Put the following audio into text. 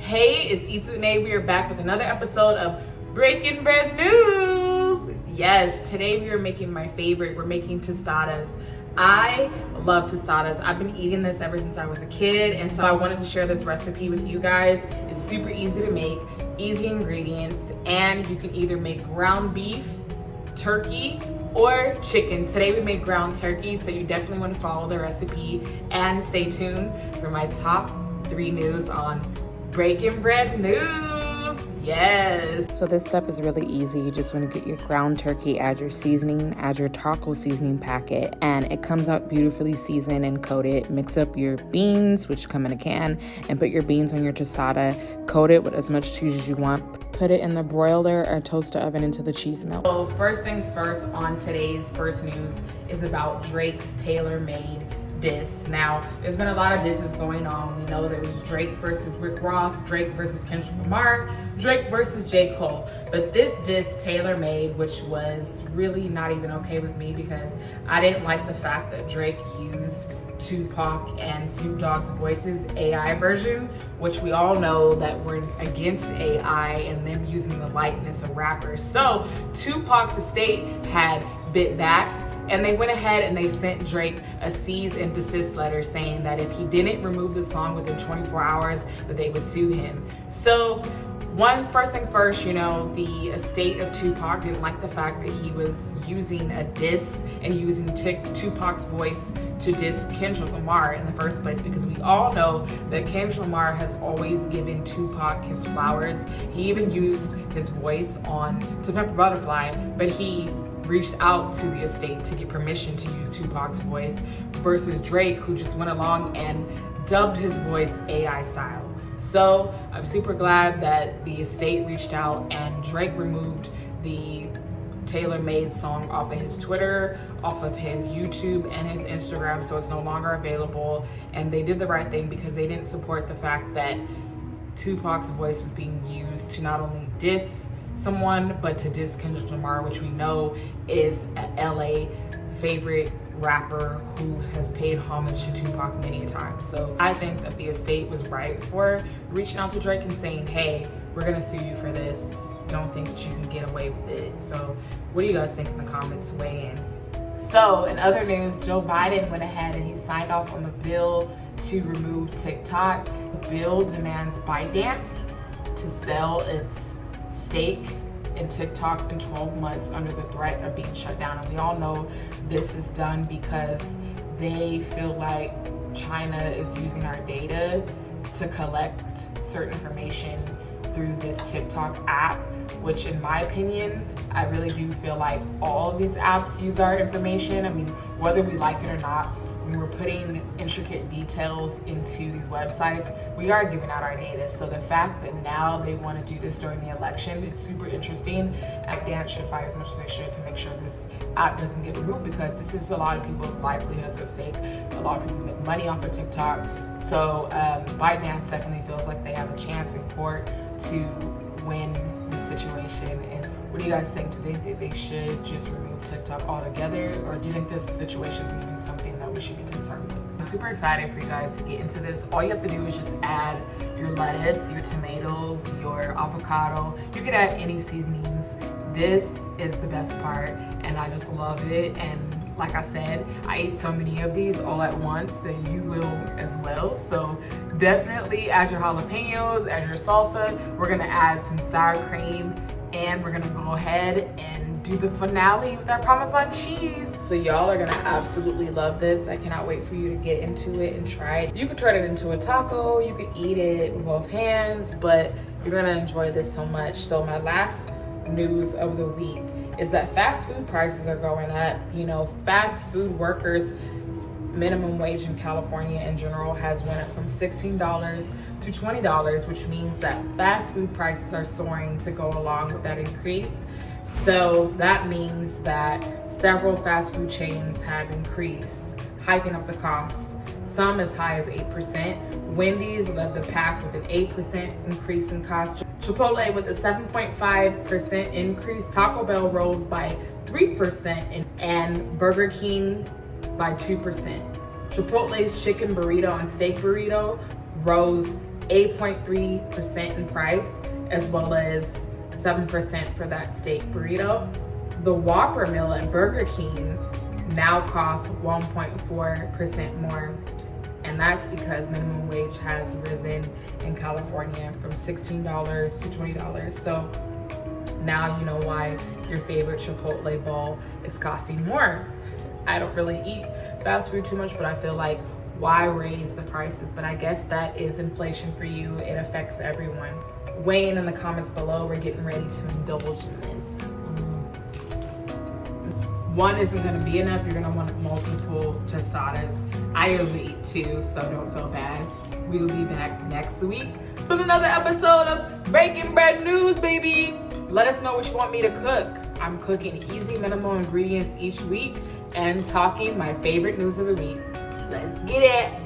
Hey, it's Itsune. We are back with another episode of Breaking Bread News. Yes, today we are making my favorite. We're making tostadas. I love tostadas. I've been eating this ever since I was a kid, and so I wanted to share this recipe with you guys. It's super easy to make, easy ingredients, and you can either make ground beef, turkey, or chicken. Today we made ground turkey, so you definitely want to follow the recipe and stay tuned for my top 3 news on Breaking Bread News. Yes. So this step is really easy. You just want to get your ground turkey, add your seasoning, add your taco seasoning packet, and it comes out beautifully seasoned and coated. Mix up your beans, which come in a can, and put your beans on your tostada. Coat it with as much cheese as you want. Put it in the broiler or toaster oven until the cheese melts. So first things first, on today's first news is about Drake's tailor-made diss. Now, there's been a lot of disses going on. We know there's Drake versus Rick Ross, Drake versus Kendrick Lamar, Drake versus J. Cole. But this diss, tailor-made, which was really not even okay with me because I didn't like the fact that Drake used Tupac and Snoop Dogg's voices AI version, which we all know that we're against AI and them using the likeness of rappers. So Tupac's estate had bit back, and they went ahead and they sent Drake a cease and desist letter saying that if he didn't remove the song within 24 hours, that they would sue him. So first thing first, the estate of Tupac didn't like the fact that he was using a diss and using Tupac's voice to diss Kendrick Lamar in the first place, because we all know that Kendrick Lamar has always given Tupac his flowers. He even used his voice on To Pimp a Butterfly, but he reached out to the estate to get permission to use Tupac's voice, versus Drake, who just went along and dubbed his voice AI style. So I'm super glad that the estate reached out and Drake removed the tailor-made song off of his Twitter, off of his YouTube and his Instagram, so it's no longer available. And they did the right thing because they didn't support the fact that Tupac's voice was being used to not only diss someone, but to diss Kendrick Lamar, which we know is an LA favorite rapper who has paid homage to Tupac many times. So I think that the estate was right for reaching out to Drake and saying, hey, we're gonna sue you for this. Don't think that you can get away with it. So what do you guys think in the comments? Weigh in. So in other news, Joe Biden went ahead and he signed off on the bill to remove TikTok. The bill demands ByteDance to sell its stake in TikTok in 12 months under the threat of being shut down. And we all know this is done because they feel like China is using our data to collect certain information through this TikTok app, which in my opinion, I really do feel like all of these apps use our information. I mean, whether we like it or not, when we're putting intricate details into these websites, we are giving out our data. So the fact that now they want to do this during the election, it's super interesting. ByteDance should fight as much as they should to make sure this app doesn't get removed, because this is a lot of people's livelihoods at stake. A lot of people make money off of TikTok. So ByteDance definitely feels like they have a chance in court to win this situation. And what do you guys think? Do you think they should just remove TikTok altogether, or do you think this situation is even something that we should be concerned with? I'm super excited for you guys to get into this. All you have to do is just add your lettuce, your tomatoes, your avocado. You can add any seasonings. This is the best part, and I just love it. And like I said, I ate so many of these all at once that you will as well. So definitely add your jalapenos, add your salsa. We're gonna add some sour cream, and we're gonna go ahead and do the finale with our Parmesan cheese. So y'all are gonna absolutely love this. I cannot wait for you to get into it and try it. You could turn it into a taco, you could eat it with both hands, but you're gonna enjoy this so much. So my last news of the week is that fast food prices are going up. Fast food workers' minimum wage in California in general has went up from $16 to $20, which means that fast food prices are soaring to go along with that increase. So that means that several fast food chains have increased, hiking up the costs, some as high as 8%. Wendy's led the pack with an 8% increase in cost. Chipotle with a 7.5% increase. Taco Bell rose by 3%, and Burger King by 2%. Chipotle's chicken burrito and steak burrito rose 8.3% in price, as well as 7% for that steak burrito. The Whopper meal at Burger King now costs 1.4% more. And that's because minimum wage has risen in California from $16 to $20. So now you know why your favorite Chipotle bowl is costing more. I don't really eat fast food too much, but I feel like why raise the prices? But I guess that is inflation for you. It affects everyone. Weigh in the comments below. We're getting ready to indulge in this. One isn't gonna be enough. You're gonna want multiple tostadas. I usually eat two, so don't feel bad. We will be back next week with another episode of Breaking Bread News, baby. Let us know what you want me to cook. I'm cooking easy, minimal ingredients each week and talking my favorite news of the week. Let's get it.